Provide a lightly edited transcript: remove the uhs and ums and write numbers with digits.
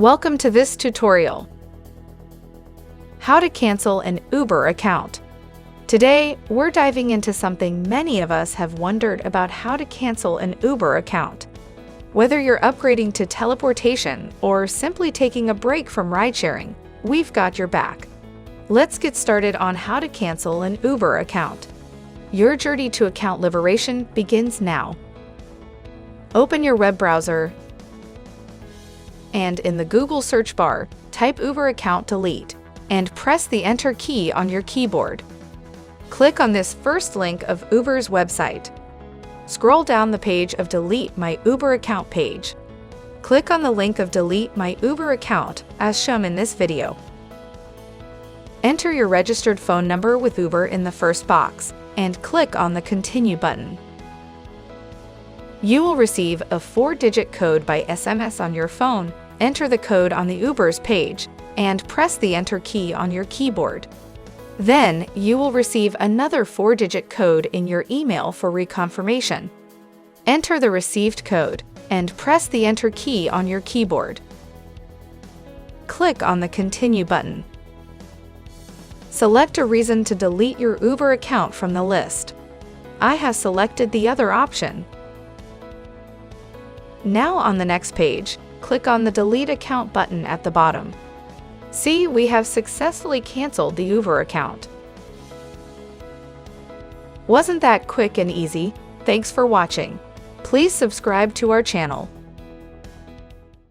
Welcome to this tutorial. How to cancel an Uber account. Today, we're diving into something many of us have wondered about: how to cancel an Uber account. Whether you're upgrading to teleportation or simply taking a break from ridesharing, we've got your back. Let's get started on how to cancel an Uber account. Your journey to account liberation begins now. Open your web browser and in the Google search bar, type Uber account delete and press the Enter key on your keyboard. Click on this first link of Uber's website. Scroll down the page of Delete My Uber Account page. Click on the link of Delete My Uber Account as shown in this video. Enter your registered phone number with Uber in the first box and click on the Continue button. You will receive a 4-digit code by SMS on your phone. Enter the code on the Uber's page and press the Enter key on your keyboard. Then, you will receive another 4-digit code in your email for reconfirmation. Enter the received code and press the Enter key on your keyboard. Click on the Continue button. Select a reason to delete your Uber account from the list. I have selected the other option. Now on the next page, click on the Delete Account button at the bottom. See, we have successfully canceled the Uber account. Wasn't that quick and easy? Thanks for watching. Please subscribe to our channel.